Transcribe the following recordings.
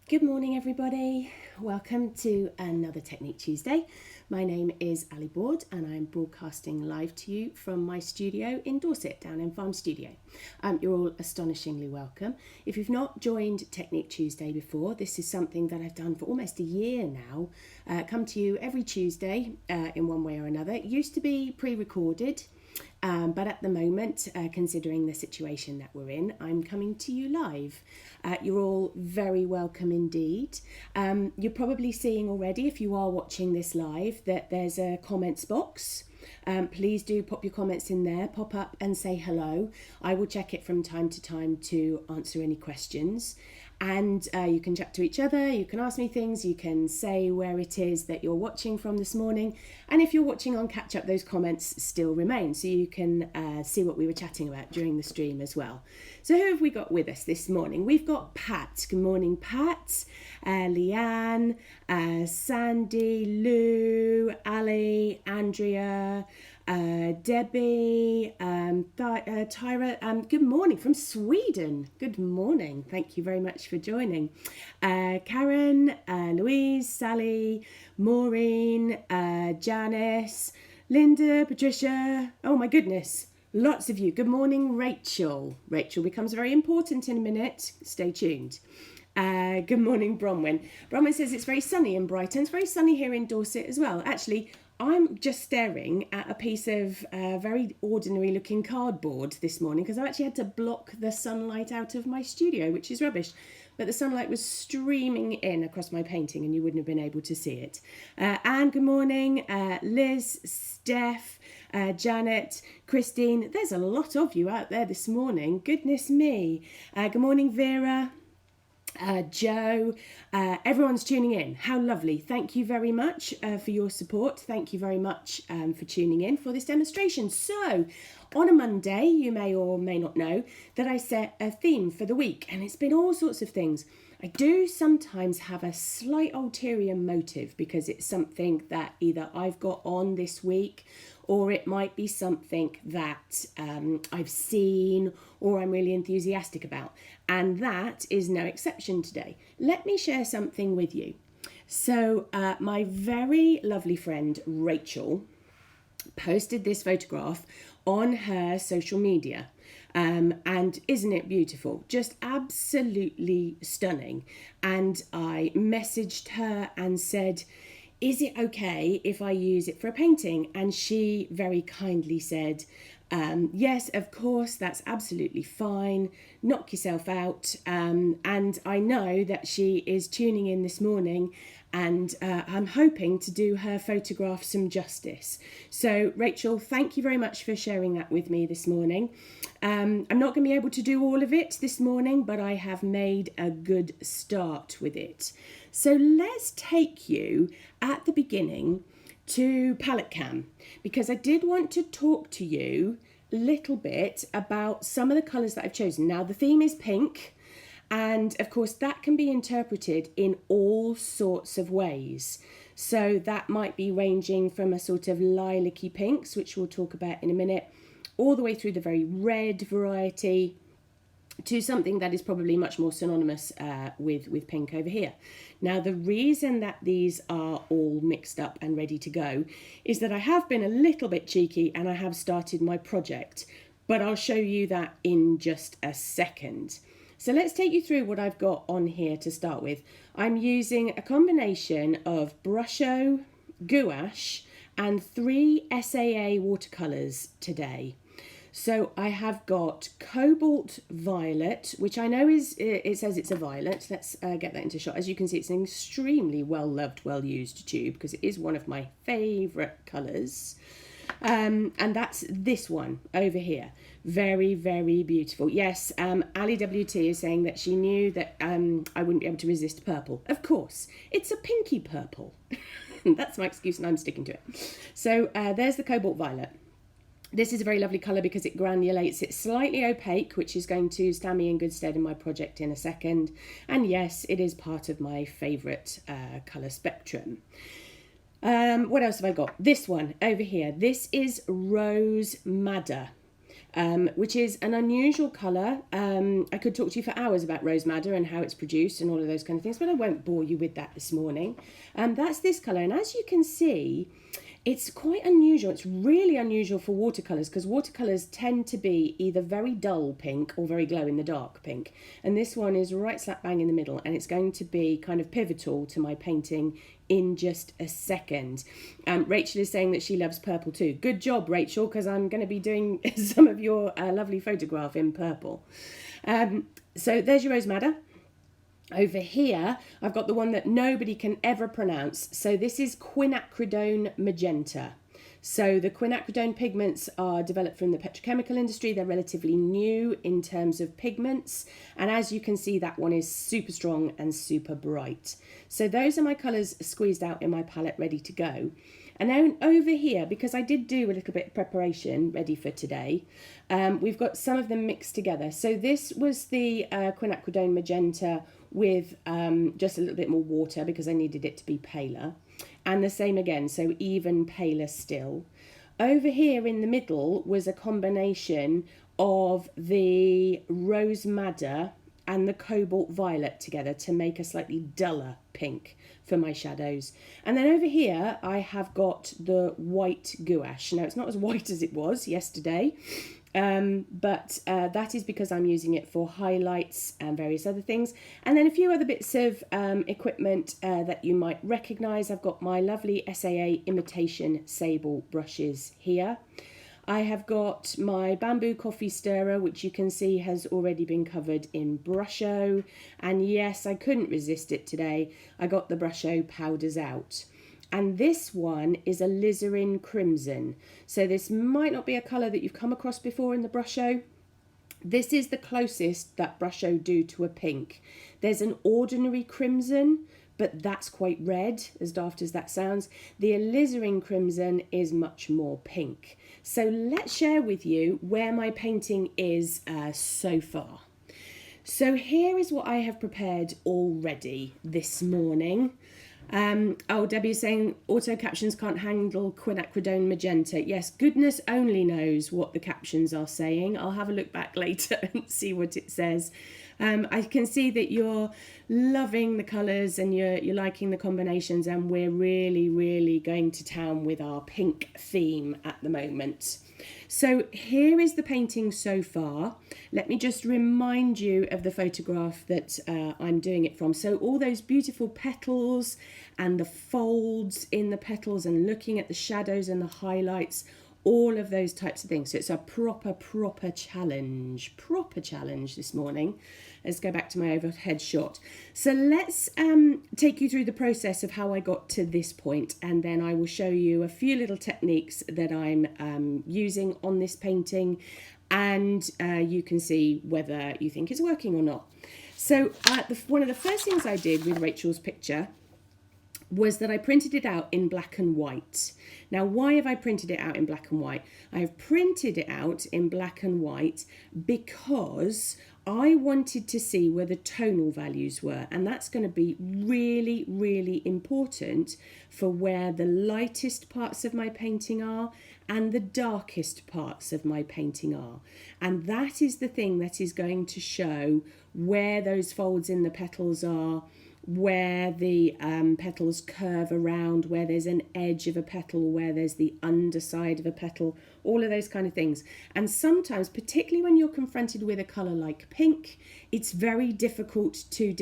Good morning, everybody. Welcome to another Technique Tuesday. My name is Ali Board and I'm broadcasting live to you from my studio in Dorset, down in Farm Studio. You're all astonishingly welcome. If you've not joined Technique Tuesday before, this is something that I've done for almost a year now. Come to you every Tuesday in one way or another. It used to be pre-recorded. But at the moment, considering the situation that we're in, I'm coming to you live. You're all very welcome indeed. You're probably seeing already, if you are watching this live, that there's a comments box. Please do pop your comments in there, pop up and say hello. I will check it from time to time to answer any questions. And you can chat to each other, you can ask me things, you can say where it is that you're watching from this morning. And if you're watching on catch up, those comments still remain, so you can see what we were chatting about during the stream as well. So who have we got with us this morning? We've got Pat. Good morning, Pat. Leanne, Sandy, Lou, Ali, Andrea, Debbie, Tyra, good morning from Sweden. Good morning. Thank you very much for joining. Karen, Louise, Sally, Maureen, Janice, Linda, Patricia. Oh my goodness. Lots of you. Good morning, Rachel. Rachel becomes very important in a minute. Stay tuned. Good morning, Bronwyn. Bronwyn says it's very sunny in Brighton. It's very sunny here in Dorset as well. Actually, I'm just staring at a piece of very ordinary looking cardboard this morning because I actually had to block the sunlight out of my studio, which is rubbish. But the sunlight was streaming in across my painting and you wouldn't have been able to see it. Anne, good morning. Liz, Steph, Janet, Christine. There's a lot of you out there this morning. Goodness me. Good morning, Vera. Joe, everyone's tuning in. How lovely. Thank you very much for your support. Thank you very much for tuning in for this demonstration. So, on a Monday, you may or may not know that I set a theme for the week, and it's been all sorts of things. I do sometimes have a slight ulterior motive because it's something that either I've got on this week or it might be something that I've seen or I'm really enthusiastic about. And that is no exception today. Let me share something with you. So my very lovely friend Rachel posted this photograph on her social media. And isn't it beautiful? Just absolutely stunning. And I messaged her and said, is it okay if I use it for a painting? And she very kindly said, yes, of course, that's absolutely fine. Knock yourself out. And I know that she is tuning in this morning and I'm hoping to do her photograph some justice. So Rachel, thank you very much for sharing that with me this morning. I'm not going to be able to do all of it this morning, but I have made a good start with it. So let's take you at the beginning to Palette Cam, because I did want to talk to you a little bit about some of the colours that I've chosen. Now, the theme is pink, and of course that can be interpreted in all sorts of ways. So that might be ranging from a sort of lilac-y pinks, which we'll talk about in a minute, all the way through the very red variety to something that is probably much more synonymous with pink over here. Now, the reason that these are all mixed up and ready to go is that I have been a little bit cheeky and I have started my project, but I'll show you that in just a second. So let's take you through what I've got on here to start with. I'm using a combination of Brusho, gouache, and 3 SAA watercolours today. So I have got Cobalt Violet, which I know it says it's a violet. Let's get that into shot. As you can see, it's an extremely well-loved, well-used tube because it is one of my favourite colours. And that's this one over here. Very, very beautiful. Yes, Ali WT is saying that she knew that I wouldn't be able to resist purple. Of course, it's a pinky purple. That's my excuse and I'm sticking to it. So there's the Cobalt Violet. This is a very lovely colour because it granulates. It's slightly opaque, which is going to stand me in good stead in my project in a second. And yes, it is part of my favourite colour spectrum. What else have I got? This one over here. This is Rose Madder. which is an unusual colour. I could talk to you for hours about rose madder and how it's produced and all of those kind of things, but I won't bore you with that this morning. That's this colour, and as you can see, it's quite unusual. It's really unusual for watercolours because watercolours tend to be either very dull pink or very glow in the dark pink. And this one is right slap bang in the middle, and it's going to be kind of pivotal to my painting in just a second. Rachel is saying that she loves purple too. Good job, Rachel, because I'm going to be doing some of your lovely photograph in purple. So there's your rose madder. Over here, I've got the one that nobody can ever pronounce. So this is quinacridone magenta. So the quinacridone pigments are developed from the petrochemical industry. They're relatively new in terms of pigments. And as you can see, that one is super strong and super bright. So those are my colours squeezed out in my palette, ready to go. And then over here, because I did do a little bit of preparation ready for today, we've got some of them mixed together. So this was the quinacridone magenta with just a little bit more water because I needed it to be paler. And the same again, so even paler still. Over here in the middle was a combination of the rose madder and the cobalt violet together to make a slightly duller pink for my shadows. And then over here I have got the white gouache. Now it's not as white as it was yesterday, but that is because I'm using it for highlights and various other things. And then a few other bits of equipment that you might recognise. I've got my lovely SAA imitation sable brushes here. I have got my bamboo coffee stirrer, which you can see has already been covered in Brusho. And yes, I couldn't resist it today. I got the Brusho powders out. And this one is a alizarin crimson. So this might not be a colour that you've come across before in the Brusho. This is the closest that Brusho do to a pink. There's an ordinary crimson, but that's quite red, as daft as that sounds. The alizarin crimson is much more pink. So let's share with you where my painting is so far. So here is what I have prepared already this morning. Debbie is saying auto captions can't handle quinacridone magenta. Yes, goodness only knows what the captions are saying. I'll have a look back later and see what it says. I can see that you're loving the colours and you're liking the combinations, and we're really going to town with our pink theme at the moment. So here is the painting so far. Let me just remind you of the photograph that I'm doing it from. So all those beautiful petals and the folds in the petals and looking at the shadows and the highlights, all of those types of things. So it's a proper challenge this morning. Let's go back to my overhead shot. So let's take you through the process of how I got to this point, and then I will show you a few little techniques that I'm using on this painting, and you can see whether you think it's working or not. So one of the first things I did with Rachel's picture was that I printed it out in black and white. Now, why have I printed it out in black and white? I have printed it out in black and white because I wanted to see where the tonal values were, and that's going to be really important for where the lightest parts of my painting are and the darkest parts of my painting are. And that is the thing that is going to show where those folds in the petals are, where the petals curve around, where there's an edge of a petal, where there's the underside of a petal, all of those kind of things. And sometimes, particularly when you're confronted with a colour like pink, it's very difficult to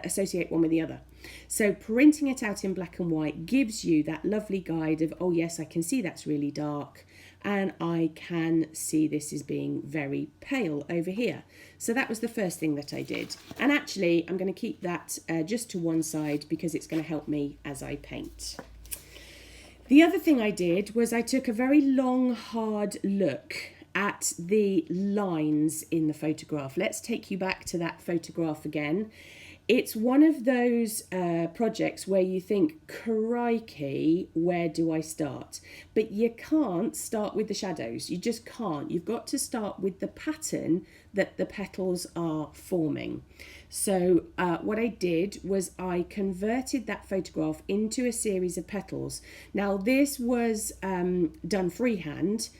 associate one with the other. So printing it out in black and white gives you that lovely guide of, oh yes, I can see that's really dark, and I can see this is being very pale over here. So that was the first thing that I did. And actually, I'm going to keep that just to one side because it's going to help me as I paint. The other thing I did was I took a very long, hard look at the lines in the photograph. Let's take you back to that photograph again. It's one of those projects where you think, crikey, where do I start? But you can't start with the shadows. You just can't. You've got to start with the pattern that the petals are forming. So what I did was I converted that photograph into a series of petals. Now, this was done freehand.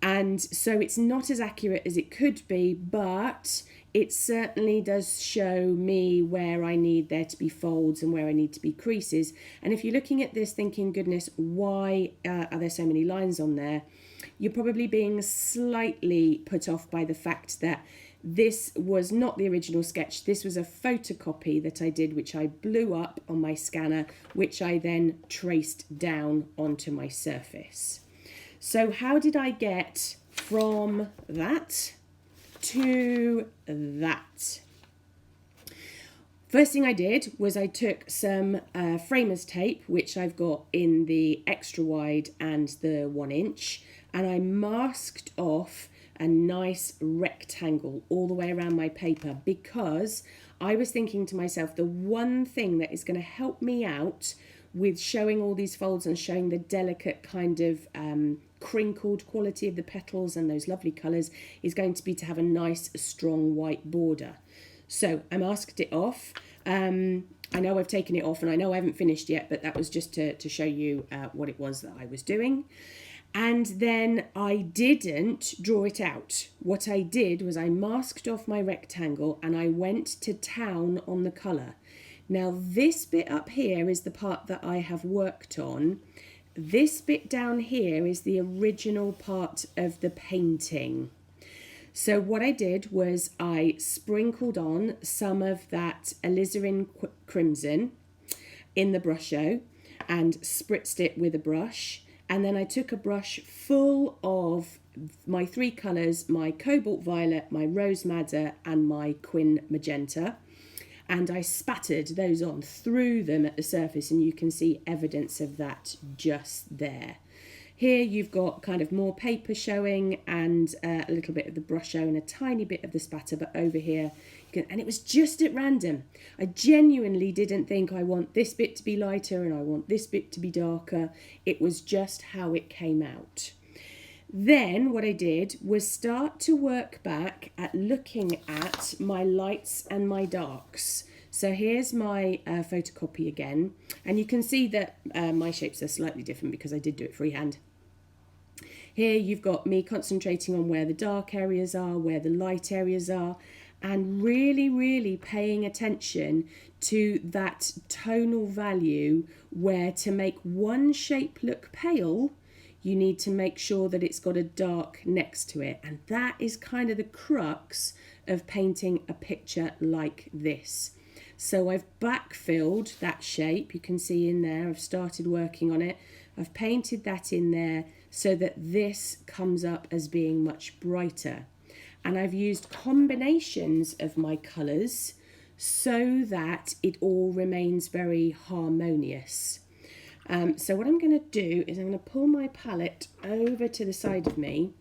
And so it's not as accurate as it could be, but it certainly does show me where I need there to be folds and where I need to be creases. And if you're looking at this thinking, goodness, why are there so many lines on there? You're probably being slightly put off by the fact that this was not the original sketch. This was a photocopy that I did, which I blew up on my scanner, which I then traced down onto my surface. So how did I get from that to that? First thing I did was I took some framers tape, which I've got in the extra wide and the 1 inch, and I masked off a nice rectangle all the way around my paper, because I was thinking to myself, the one thing that is going to help me out with showing all these folds and showing the delicate kind of crinkled quality of the petals and those lovely colours is going to be to have a nice strong white border. So I masked it off. I know I've taken it off and I know I haven't finished yet, but that was just to show you what it was that I was doing. And then I didn't draw it out. What I did was I masked off my rectangle and I went to town on the colour. Now this bit up here is the part that I have worked on. This bit down here is the original part of the painting. So what I did was I sprinkled on some of that alizarin crimson in the brusho and spritzed it with a brush. And then I took a brush full of my 3 colours, my Cobalt Violet, my Rose Madder and my Quin Magenta. And I spattered those on, threw them at the surface, and you can see evidence of that just there. Here you've got kind of more paper showing and a little bit of the brush show and a tiny bit of the spatter, but over here, and it was just at random. I genuinely didn't think I want this bit to be lighter and I want this bit to be darker. It was just how it came out. Then what I did was start to work back at looking at my lights and my darks. So here's my photocopy again, and you can see that my shapes are slightly different because I did do it freehand. Here you've got me concentrating on where the dark areas are, where the light areas are, and really paying attention to that tonal value, where to make one shape look pale, you need to make sure that it's got a dark next to it. And that is kind of the crux of painting a picture like this. So I've backfilled that shape, you can see in there, I've started working on it. I've painted that in there so that this comes up as being much brighter. And I've used combinations of my colours so that it all remains very harmonious. So what I'm going to do is I'm going to pull my palette over to the side of me,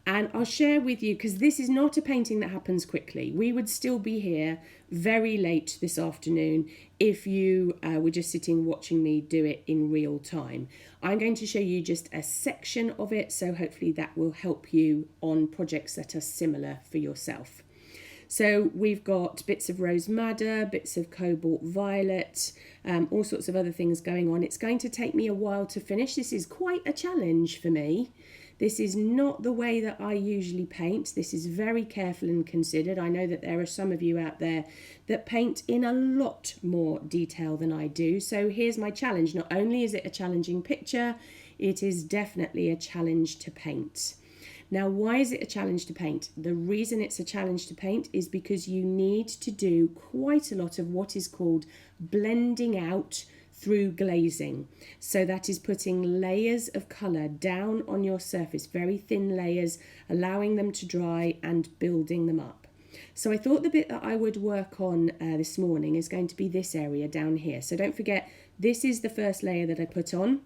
and I'll share with you, because this is not a painting that happens quickly. We would still be here very late this afternoon if you were just sitting watching me do it in real time. I'm going to show you just a section of it, so hopefully that will help you on projects that are similar for yourself. So we've got bits of Rose Madder, bits of Cobalt Violet, all sorts of other things going on. It's going to take me a while to finish. This is quite a challenge for me. This is not the way that I usually paint. This is very careful and considered. I know that there are some of you out there that paint in a lot more detail than I do. So here's my challenge. Not only is it a challenging picture, it is definitely a challenge to paint. Now, why is it a challenge to paint? The reason it's a challenge to paint is because you need to do quite a lot of what is called blending out through glazing. So that is putting layers of colour down on your surface, very thin layers, allowing them to dry and building them up. So I thought the bit that I would work on this morning is going to be this area down here. So don't forget, this is the first layer that I put on,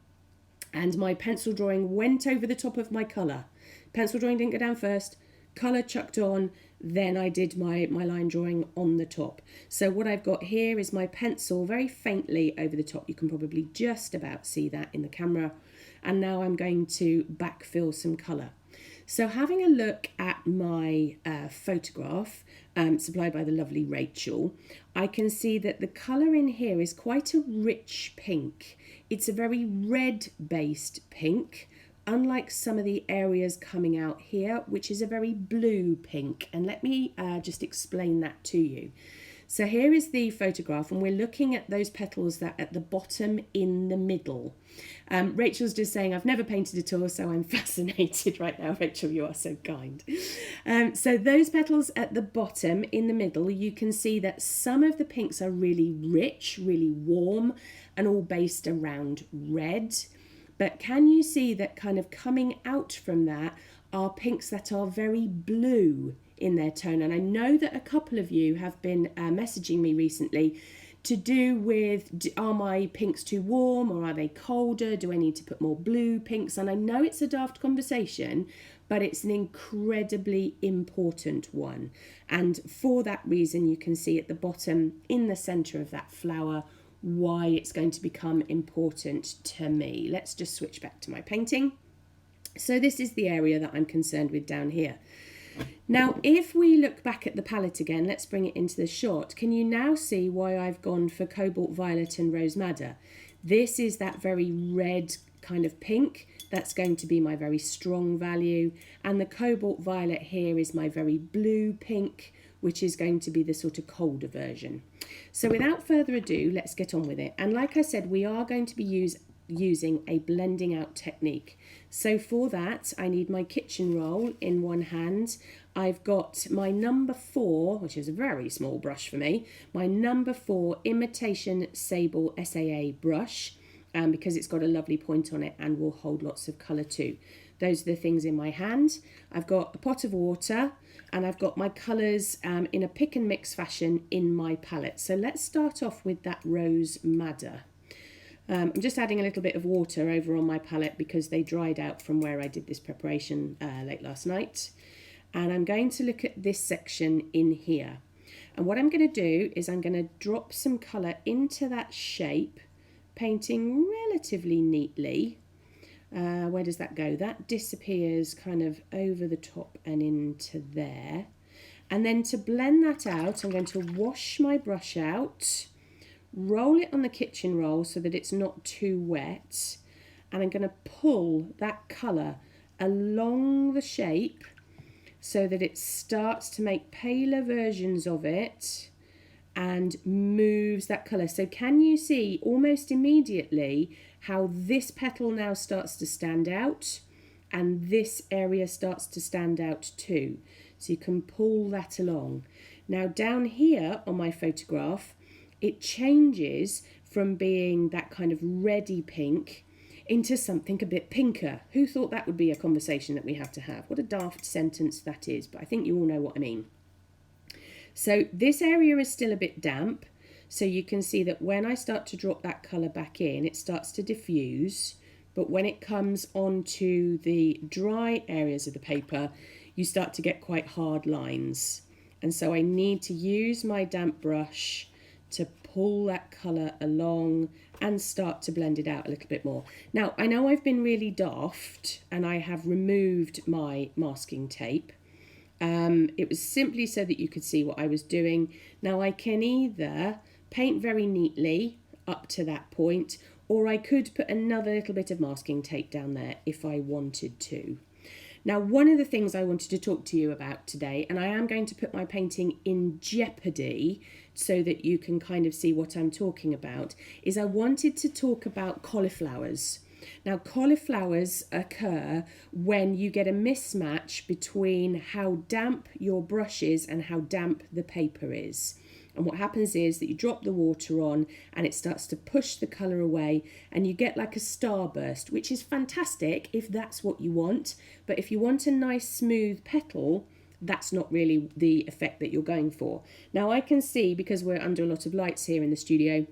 and my pencil drawing went over the top of my colour. Pencil drawing didn't go down first, colour chucked on, then I did my line drawing on the top. So what I've got here is my pencil very faintly over the top. You can probably just about see that in the camera. And now I'm going to backfill some colour. So having a look at my photograph supplied by the lovely Rachel, I can see that the colour in here is quite a rich pink. It's a very red-based pink. unlike some of the areas coming out here, which is a very blue pink. And let me just explain that to you. So here is the photograph, and we're looking at those petals that are at the bottom in the middle. Rachel's just saying, I've never painted at all, so I'm fascinated right now. Rachel, you are so kind. So those petals at the bottom in the middle, you can see that some of the pinks are really rich, really warm, and all based around red. But can you see that kind of coming out from that are pinks that are very blue in their tone? And I know that a couple of you have been messaging me recently to do with, are my pinks too warm or are they colder? Do I need to put more blue pinks? And I know it's a daft conversation, but it's an incredibly important one. And for that reason, you can see at the bottom in the centre of that flower why it's going to become important to me. Let's just switch back to my painting. So this is the area that I'm concerned with down here. Now, if we look back at the palette again, let's bring it into the shot. Can you now see why I've gone for Cobalt Violet and Rose Madder? This is that very red kind of pink. That's going to be my very strong value. And the Cobalt Violet here is my very blue pink, which is going to be the sort of colder version. So without further ado, let's get on with it. And like I said, we are going to be using a blending out technique. So for that, I need my kitchen roll in one hand. I've got my number 4, which is a very small brush for me, my number 4 Imitation Sable SAA brush, because it's got a lovely point on it and will hold lots of colour too. Those are the things in my hand. I've got a pot of water and I've got my colours in a pick and mix fashion in my palette. So let's start off with that Rose Madder. I'm just adding a little bit of water over on my palette because they dried out from where I did this preparation late last night. And I'm going to look at this section in here. And what I'm going to do is I'm going to drop some colour into that shape, painting relatively neatly. Where does that go? That disappears kind of over the top and into there. And then to blend that out, I'm going to wash my brush out, roll it on the kitchen roll so that it's not too wet, and I'm going to pull that colour along the shape so that it starts to make paler versions of it and moves that colour. So can you see almost immediately how this petal now starts to stand out and this area starts to stand out too? So you can pull that along. Now down here on my photograph, it changes from being that kind of reddy pink into something a bit pinker. Who thought that would be a conversation that we have to have? What a daft sentence that is, but I think you all know what I mean. So this area is still a bit damp, so you can see that when I start to drop that colour back in, it starts to diffuse, but when it comes onto the dry areas of the paper, you start to get quite hard lines. And so I need to use my damp brush to pull that colour along and start to blend it out a little bit more. Now, I know I've been really daft and I have removed my masking tape. It was simply so that you could see what I was doing. Now, I can either paint very neatly up to that point, or I could put another little bit of masking tape down there if I wanted to. Now, one of the things I wanted to talk to you about today, and I am going to put my painting in jeopardy so that you can kind of see what I'm talking about, is I wanted to talk about cauliflowers. Now, cauliflowers occur when you get a mismatch between how damp your brush is and how damp the paper is. And what happens is that you drop the water on and it starts to push the colour away and you get like a starburst, which is fantastic if that's what you want. But if you want a nice smooth petal, that's not really the effect that you're going for. Now I can see, because we're under a lot of lights here in the studio,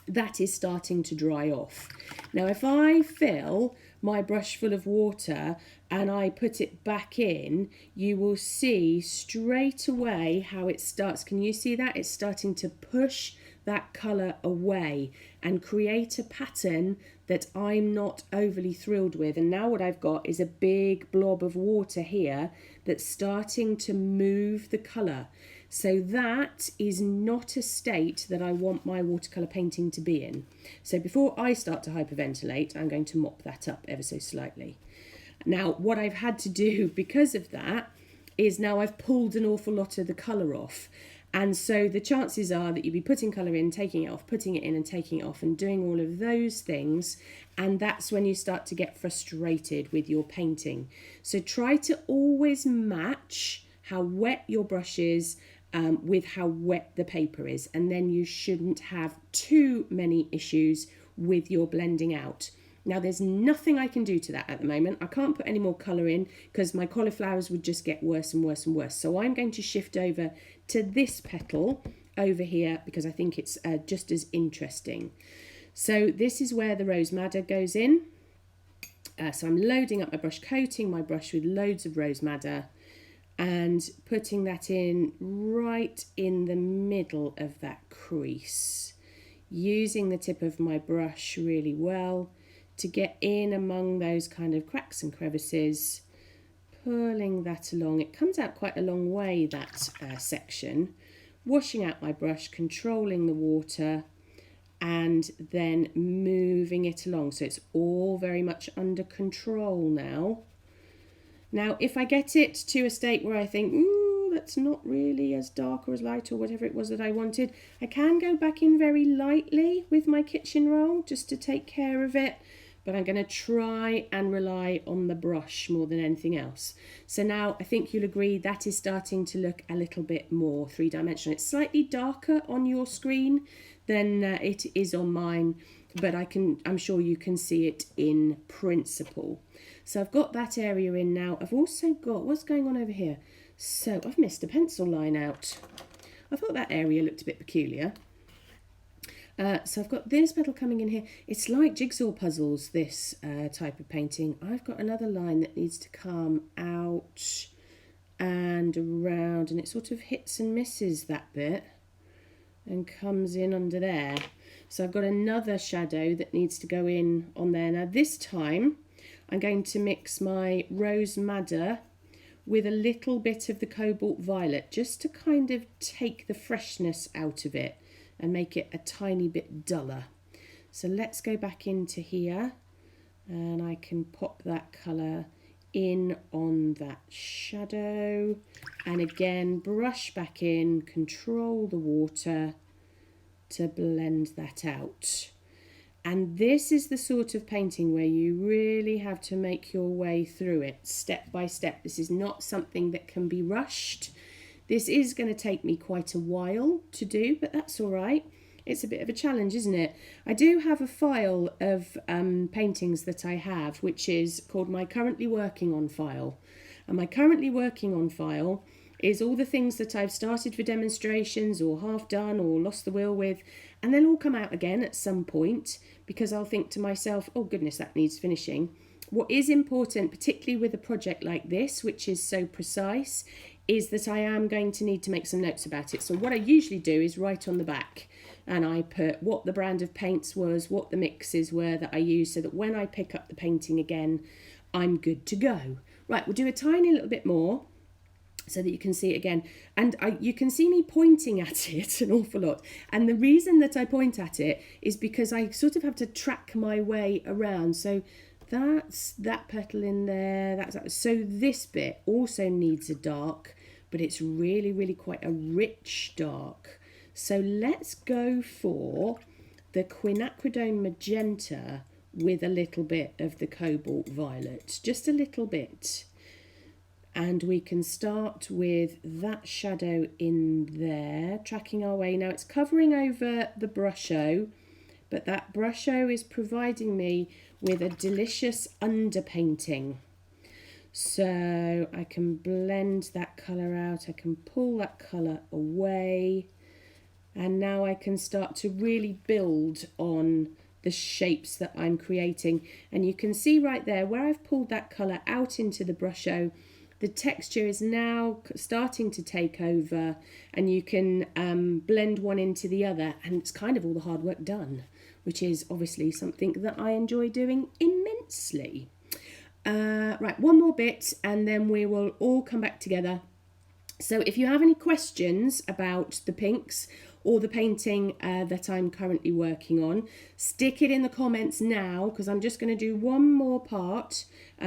that is starting to dry off. Now if I fill my brush full of water and I put it back in, you will see straight away how it starts. Can you see that? It's starting to push that colour away and create a pattern that I'm not overly thrilled with. And now what I've got is a big blob of water here that's starting to move the colour. So that is not a state that I want my watercolour painting to be in. So before I start to hyperventilate, I'm going to mop that up ever so slightly. Now, what I've had to do because of that is now I've pulled an awful lot of the colour off. And so the chances are that you'll be putting colour in, taking it off, putting it in and taking it off and doing all of those things. And that's when you start to get frustrated with your painting. So try to always match how wet your brush is with how wet the paper is. And then you shouldn't have too many issues with your blending out. Now, there's nothing I can do to that at the moment. I can't put any more colour in because my cauliflowers would just get worse and worse and worse. So I'm going to shift over to this petal over here because I think it's just as interesting. So this is where the rose madder goes in. So I'm loading up my brush, coating my brush with loads of rose madder and putting that in right in the middle of that crease. Using the tip of my brush really well to get in among those kind of cracks and crevices, pulling that along. It comes out quite a long way, that section. Washing out my brush, controlling the water, and then moving it along. So it's all very much under control now. Now, if I get it to a state where I think, ooh, that's not really as dark or as light or whatever it was that I wanted, I can go back in very lightly with my kitchen roll just to take care of it. But I'm going to try and rely on the brush more than anything else. So now I think you'll agree that is starting to look a little bit more three-dimensional. It's slightly darker on your screen than it is on mine, but I'm sure you can see it in principle. So I've got that area in now. I've also got, what's going on over here? So I've missed a pencil line out. I thought that area looked a bit peculiar. So I've got this petal coming in here. It's like jigsaw puzzles, this type of painting. I've got another line that needs to come out and around, and it sort of hits and misses that bit and comes in under there. So I've got another shadow that needs to go in on there. Now this time I'm going to mix my rose madder with a little bit of the Cobalt Violet just to kind of take the freshness out of it and make it a tiny bit duller. So let's go back into here and I can pop that colour in on that shadow and again brush back in, control the water to blend that out. And this is the sort of painting where you really have to make your way through it step by step. This is not something that can be rushed. This is going to take me quite a while to do, but that's all right. It's a bit of a challenge, isn't it? I do have a file of paintings that I have, which is called my currently working on file. And my currently working on file is all the things that I've started for demonstrations or half done or lost the will with, and they'll all come out again at some point because I'll think to myself, oh goodness, that needs finishing. What is important, particularly with a project like this, which is so precise, is that I am going to need to make some notes about it. So what I usually do is write on the back and I put what the brand of paints was, what the mixes were that I used, so that when I pick up the painting again, I'm good to go. Right, we'll do a tiny little bit more so that you can see it again. And you can see me pointing at it an awful lot. And the reason that I point at it is because I sort of have to track my way around. So that's that petal in there. So this bit also needs a dark, but it's really, really quite a rich dark. So let's go for the quinacridone magenta with a little bit of the cobalt violet, just a little bit. And we can start with that shadow in there, tracking our way. Now it's covering over the brusho, but that brusho is providing me with a delicious underpainting. So I can blend that colour out, I can pull that colour away, and now I can start to really build on the shapes that I'm creating. And you can see right there where I've pulled that colour out into the brusho, the texture is now starting to take over, and you can blend one into the other, and it's kind of all the hard work done, which is obviously something that I enjoy doing immensely. Right, one more bit and then we will all come back together So if you have any questions about the pinks or the painting that I'm currently working on, stick it in the comments now, because I'm just going to do one more part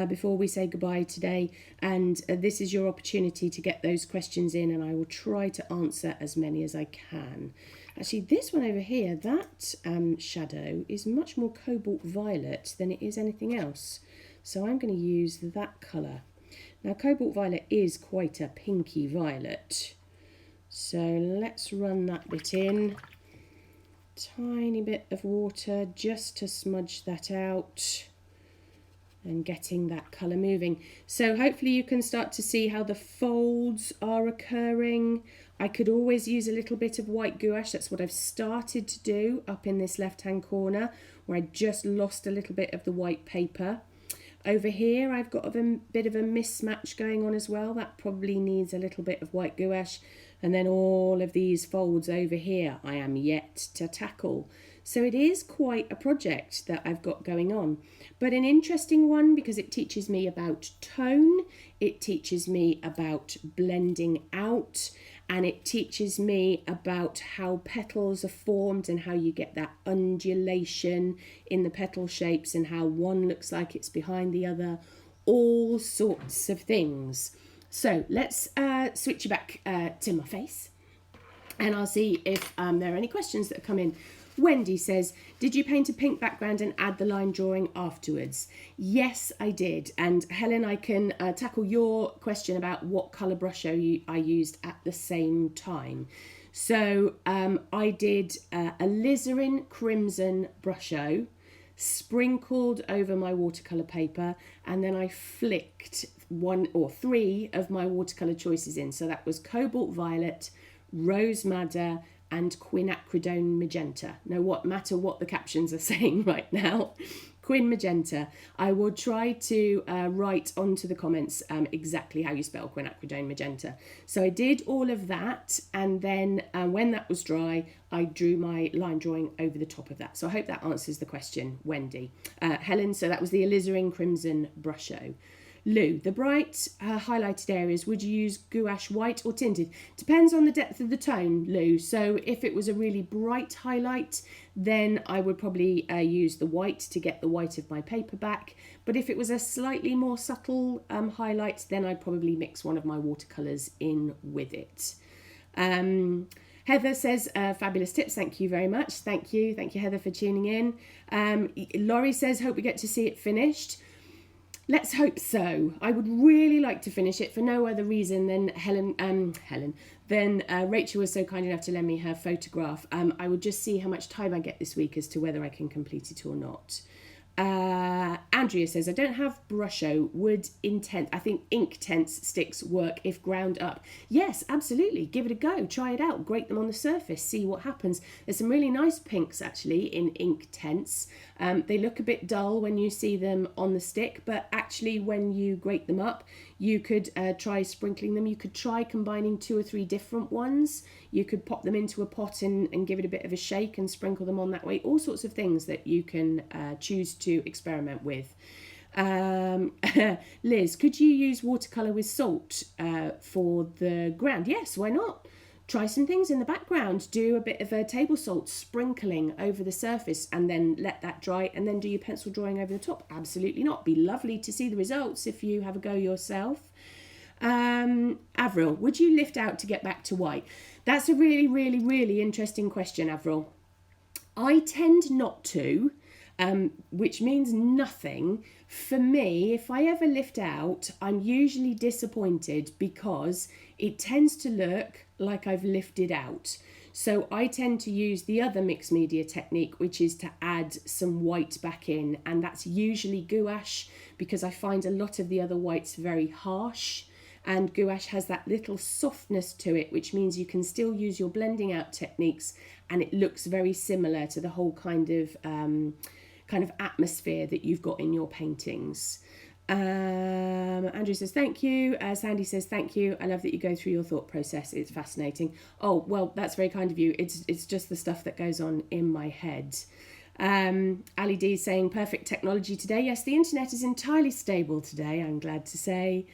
before we say goodbye today, and this is your opportunity to get those questions in, and I will try to answer as many as I can. Actually, this one over here, that shadow is much more Cobalt Violet than it is anything else, so I'm going to use that colour. Now, Cobalt Violet is quite a pinky violet, so let's run that bit in. Tiny bit of water just to smudge that out and getting that colour moving. So hopefully you can start to see how the folds are occurring. I could always use a little bit of white gouache. That's what I've started to do up in this left-hand corner, where I just lost a little bit of the white paper. Over here, I've got a bit of a mismatch going on as well. That probably needs a little bit of white gouache. And then all of these folds over here, I am yet to tackle. So it is quite a project that I've got going on. But an interesting one, because it teaches me about tone, it teaches me about blending out, and it teaches me about how petals are formed and how you get that undulation in the petal shapes and how one looks like it's behind the other, all sorts of things. So let's switch you back to my face, and I'll see if there are any questions that come in. Wendy says, did you paint a pink background and add the line drawing afterwards? Yes, I did. And Helen, I can tackle your question about what colour brush I used at the same time. So I did a alizarin crimson brusho, sprinkled over my watercolour paper, and then I flicked 1 or 3 of my watercolour choices in. So that was Cobalt Violet, Rose Madder, and quinacridone magenta. No matter what the captions are saying right now, quin magenta. I will try to write onto the comments exactly how you spell quinacridone magenta. So I did all of that, and then when that was dry, I drew my line drawing over the top of that. So I hope that answers the question, Wendy. Helen, so that was the alizarin crimson brusho. Lou, the bright highlighted areas, would you use gouache white or tinted? Depends on the depth of the tone, Lou. So if it was a really bright highlight, then I would probably use the white to get the white of my paper back. But if it was a slightly more subtle highlight, then I'd probably mix one of my watercolours in with it. Heather says, fabulous tips. Thank you very much. Thank you, Heather, for tuning in. Laurie says, hope we get to see it finished. Let's hope so. I would really like to finish it for no other reason than Rachel was so kind enough to lend me her photograph. I would just see how much time I get this week as to whether I can complete it or not. Andrea says, I don't have brusho. Would I think Inktense sticks work if ground up? Yes, absolutely. Give it a go. Try it out. Grate them on the surface. See what happens. There's some really nice pinks actually in Inktense. They look a bit dull when you see them on the stick, but actually when you grate them up, you could try sprinkling them. You could try combining 2 or 3 different ones. You could pop them into a pot and give it a bit of a shake and sprinkle them on that way. All sorts of things that you can choose to experiment with. Liz, could you use watercolour with salt for the ground? Yes, why not? Try some things in the background. Do a bit of a table salt sprinkling over the surface and then let that dry, and then do your pencil drawing over the top. Absolutely not. Be lovely to see the results if you have a go yourself. Avril, would you lift out to get back to white? That's a really, really, really interesting question, Avril. I tend not to, which means nothing. For me, if I ever lift out, I'm usually disappointed because it tends to look like I've lifted out. So I tend to use the other mixed media technique, which is to add some white back in, and that's usually gouache, because I find a lot of the other whites very harsh, and gouache has that little softness to it, which means you can still use your blending out techniques, and it looks very similar to the whole kind of atmosphere that you've got in your paintings. Andrew says thank you. Sandy says thank you. I love that you go through your thought process. It's fascinating. Oh, well, that's very kind of you. It's just the stuff that goes on in my head. Ali D is saying perfect technology today. Yes, the internet is entirely stable today, I'm glad to say.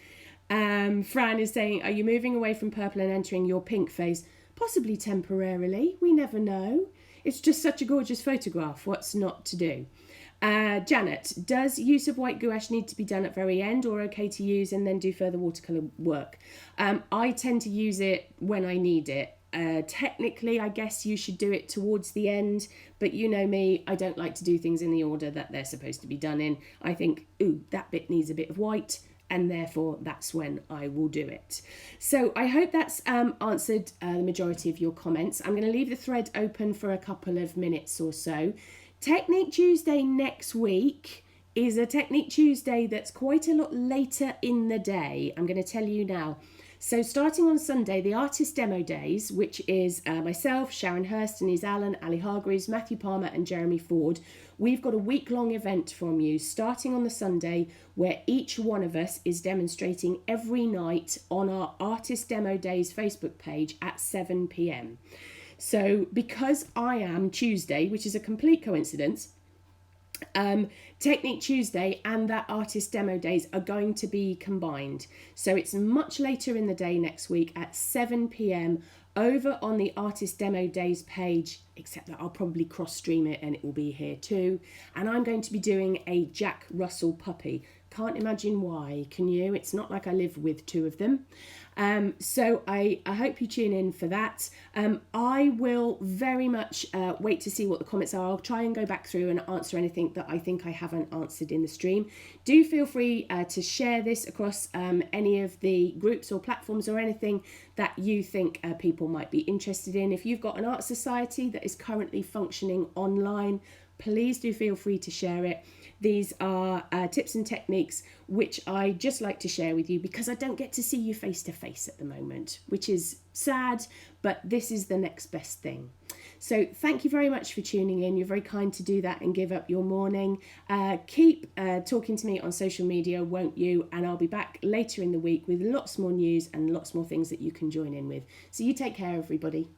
Fran is saying, are you moving away from purple and entering your pink phase? Possibly temporarily. We never know. It's just such a gorgeous photograph. What's not to do? Janet, does use of white gouache need to be done at very end, or okay to use and then do further watercolour work? I tend to use it when I need it. Technically, I guess you should do it towards the end, but you know me, I don't like to do things in the order that they're supposed to be done in. I think, ooh, that bit needs a bit of white, and therefore that's when I will do it. So I hope that's answered the majority of your comments. I'm going to leave the thread open for a couple of minutes or so. Technique Tuesday next week is a Technique Tuesday that's quite a lot later in the day. I'm going to tell you now. So starting on Sunday, the artist demo days, which is myself, Sharon Hurst, Denise Allen, Ali Hargreaves, Matthew Palmer and Jeremy Ford. We've got a week-long event from you starting on the Sunday where each one of us is demonstrating every night on our Artist Demo Days Facebook page at 7 p.m. So because I am Tuesday, which is a complete coincidence, Technique Tuesday and that Artist Demo Days are going to be combined. So it's much later in the day next week at 7 p.m. over on the Artist Demo Days page, except that I'll probably cross stream it and it will be here too. And I'm going to be doing a Jack Russell puppy. Can't imagine why, can you? It's not like I live with two of them. So I hope you tune in for that. I will very much wait to see what the comments are. I'll try and go back through and answer anything that I think I haven't answered in the stream. Do feel free to share this across any of the groups or platforms or anything that you think people might be interested in. If you've got an art society that is currently functioning online, please do feel free to share it. These are tips and techniques which I just like to share with you because I don't get to see you face to face at the moment, which is sad, but this is the next best thing. So thank you very much for tuning in. You're very kind to do that and give up your morning. Keep talking to me on social media, won't you? And I'll be back later in the week with lots more news and lots more things that you can join in with. So you take care, everybody.